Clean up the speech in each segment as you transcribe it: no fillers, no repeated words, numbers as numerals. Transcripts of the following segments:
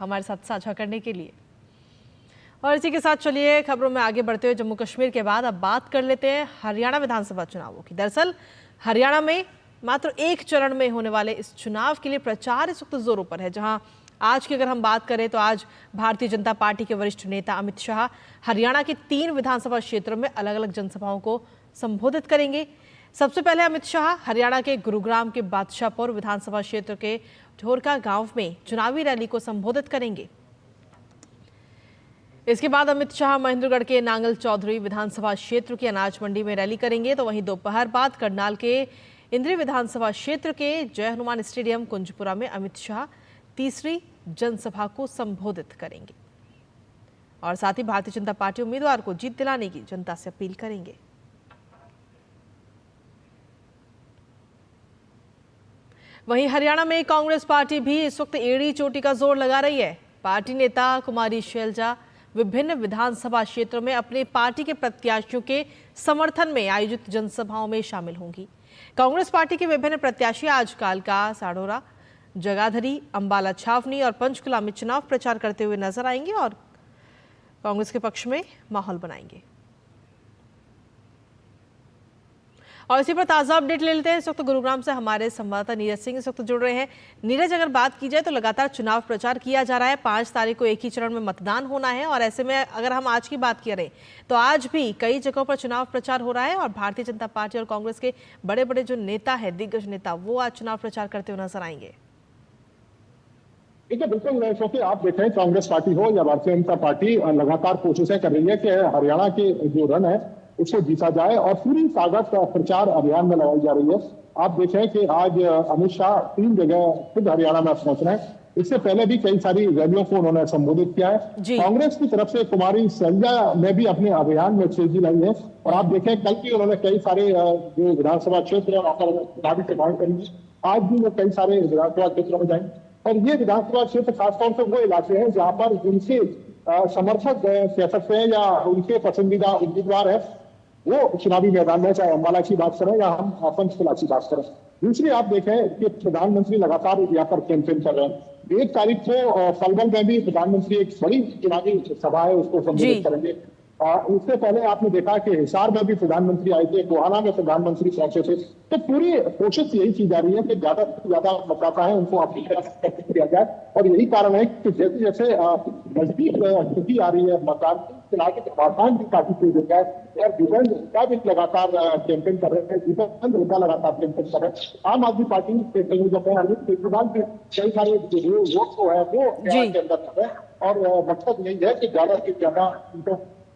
हमारे साथ साझा करने के लिए। और इसी के साथ चलिए खबरों में आगे बढ़ते हुए जम्मू कश्मीर के बाद अब बात कर लेते हैं हरियाणा विधानसभा चुनावों की। दरअसल हरियाणा में मात्र एक चरण में होने वाले इस चुनाव के लिए प्रचार इस वक्त जोरों पर है। जहां आज की अगर हम बात करें तो आज भारतीय जनता पार्टी के वरिष्ठ नेता अमित शाह हरियाणा के 3 विधानसभा क्षेत्रों में अलग अलग जनसभाओं को संबोधित करेंगे। सबसे पहले अमित शाह हरियाणा के गुरुग्राम के बादशाहपुर विधानसभा क्षेत्र के ढोरका गांव में चुनावी रैली को संबोधित करेंगे। इसके बाद अमित शाह महेंद्रगढ़ के नांगल चौधरी विधानसभा क्षेत्र की अनाज मंडी में रैली करेंगे। तो वहीं दोपहर बाद करनाल के इंद्री विधानसभा क्षेत्र के जय हनुमान स्टेडियम कुंजपुरा में अमित शाह तीसरी जनसभा को संबोधित करेंगे और साथ ही भारतीय जनता पार्टी उम्मीदवार को जीत दिलाने की जनता से अपील करेंगे। वहीं हरियाणा में कांग्रेस पार्टी भी इस वक्त एड़ी चोटी का जोर लगा रही है। पार्टी नेता कुमारी शैलजा विभिन्न विधानसभा क्षेत्रों में अपने पार्टी के प्रत्याशियों के समर्थन में आयोजित जनसभाओं में शामिल होंगी। कांग्रेस पार्टी के विभिन्न प्रत्याशी आज कालका, साढौरा, जगाधरी, अंबाला छावनी और पंचकुला में चुनाव प्रचार करते हुए नजर आएंगे और कांग्रेस के पक्ष में माहौल बनाएंगे। और इसी पर ताजा अपडेट ले लेते हैं। इस वक्त गुरुग्राम से हमारे संवाददाता नीरज सिंह इस वक्त जुड़ रहे हैं। नीरज, अगर बात की जाए तो लगातार चुनाव प्रचार किया जा रहा है। 5 तारीख को एक ही चरण में मतदान होना है और ऐसे में अगर हम आज की बात करें तो आज भी कई जगहों पर चुनाव प्रचार हो रहा है और भारतीय जनता पार्टी और कांग्रेस के बड़े बड़े जो नेता है, दिग्गज नेता, वो आज चुनाव प्रचार करते हुए नजर आएंगे। ठीक है, बिल्कुल। क्योंकि आप देखें कांग्रेस पार्टी हो या भारतीय जनता पार्टी लगातार कोशिशें कर रही है कि हरियाणा के जो रन है उसको जीता जाए और पूरी ताकत प्रचार अभियान में लगाई जा रही है। आप देखें कि आज अमित शाह 3 जगह खुद हरियाणा में पहुंच रहे हैं। इससे पहले भी कई सारी रैलियों को उन्होंने संबोधित किया है। कांग्रेस की तरफ से कुमारी शैलजा ने भी अपने अभियान में तेजी लाई है और आप देखें कल भी उन्होंने कई सारे जो विधानसभा क्षेत्र है वहां पर चुनावी सभाएं करेंगी। आज भी वो कई सारे विधानसभा क्षेत्रों में जाएंगे और ये विधानसभा क्षेत्र खासतौर से वो इलाके हैं जहां पर उनके समर्थक कह सकते हैं या उनके पसंदीदा उम्मीदवार है वो चुनावी मैदान में, चाहे अंबाला की बात करें या हम पंचकुला की बात करें। दूसरी आप देखें कि प्रधानमंत्री लगातार यहाँ पर कैंपेन कर रहे हैं। 1 तारीख को पलवल में भी प्रधानमंत्री एक बड़ी चुनावी सभा है उसको संबोधित करेंगे। उससे पहले आपने देखा कि हिसार में भी प्रधानमंत्री आए थे, गोहाना में प्रधानमंत्री पहुंचे थे। तो पूरी कोशिश यही की जा रही है कि ज्यादा से ज्यादा मतदाता है उनको अपनी तरफ किया जाए और यही कारण है कि जैसे जैसे नजदीक स्थिति आ रही है मतदान चुनाव के वातावरण भी काफी तेज हो गया है और दीपेंद्र हुड्डा भी लगातार कैंपेन कर रहे हैं। दीपेंद्र हुड्डा लगातार कैंपेन कर रहे हैं। आम आदमी पार्टी के कई सारे वोट को है वो के अंदर कर रहे हैं और मकसद यही है कि ज्यादा से ज्यादा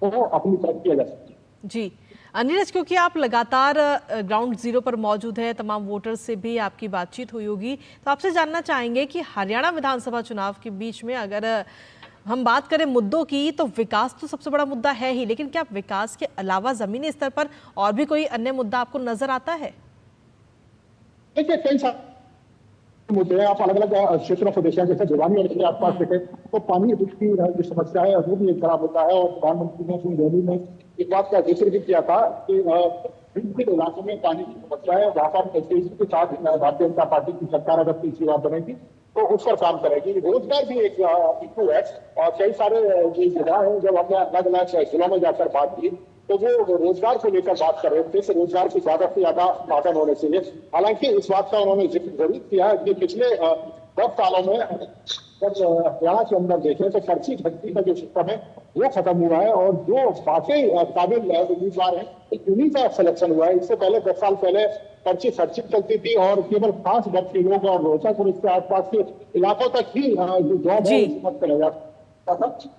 को अपनी तरफ किया जा सकता है। जी नीरज, क्योंकि आप लगातार ग्राउंड जीरो पर मौजूद है, तमाम वोटर्स से भी आपकी बातचीत हुई होगी, तो आपसे जानना चाहेंगे कि हरियाणा विधानसभा चुनाव के बीच में अगर हम बात करें मुद्दों की तो विकास तो सबसे बड़ा मुद्दा है ही, लेकिन क्या विकास के अलावा जमीनी स्तर पर और भी कोई अन्य मुद्दा आपको नजर आता है? देखिए कई सारे मुद्दे हैं। आप अलग अलग क्षेत्रों को देखें, जैसे भिवानी और इसके आसपास देखें तो पानी की जो समस्या है वो भी एक बड़ा मुद्दा है और प्रधानमंत्री ने अपनी रैली में इस बात का जिक्र भी किया था कि विभिन्न इलाकों में पानी की समस्या है, वहां पर तेजी के साथ भारतीय जनता पार्टी की सरकार अगर तीसरी बार बनेगी तो उस पर काम करेगी। रोजगार भी एक इशू है और कई सारे जो जगह है जब हमने अलग अलग जिलों में जाकर बात की तो वो रोजगार को लेकर बात कर रहे थे, रोजगार की ज्यादा से ज्यादा साधन होने चाहिए। हालांकि इस बात का उन्होंने जिक्र जरूर किया है कि पिछले 10 सालों में जब हरियाणा के अंदर देखें तो पर्ची भर्ती का जो सिस्टम है वो खत्म हुआ है और जो वाकई काबिल उम्मीदवार है उन्हीं का सिलेक्शन हुआ है। इससे पहले 10 साल पहले पर्ची सर्चिंग चलती थी और केवल 5 वर्ष के लोग और रोहतक और इसके आसपास के इलाकों तक ही जो जॉब है मत चले जाते,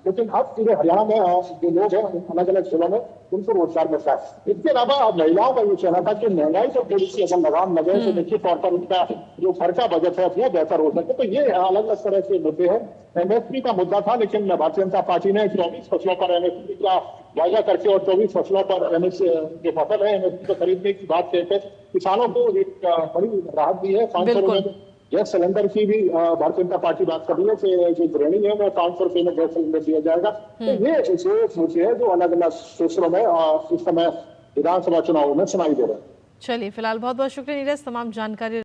लेकिन अब पूरे हरियाणा में जो लोग हैं अलग अलग जिलों में उनको रोजगार मिलता है। इसके अलावा महिलाओं का ये कहना था कि महंगाई पर थोड़ी सी अगर लगाम लगे तो निश्चित तौर पर उनका जो खर्चा बजट है वो बेहतर हो सके। तो ये अलग अलग तरह के मुद्दे हैं। एमएसपी का मुद्दा था लेकिन भारतीय जनता पार्टी ने 24 फसलों पर एमएसपी का वायदा करके और 24 फसलों पर जो फसल है एमएसपी को खरीदने की बात कहते किसानों को एक बड़ी राहत दी है। 500 रुपए गैस सिलेंडर की भी भारतीय जनता पार्टी बात कर रही है कि जो गृहिणी है वो 500 रुपए में गैस सिलेंडर दिया जाएगा। तो ये मुद्दे हैं जो अलग अलग क्षेत्रों में इस समय विधानसभा चुनावों में सुनाई दे रहे हैं। चलिए, फिलहाल बहुत बहुत शुक्रिया नीरज, तमाम जानकारी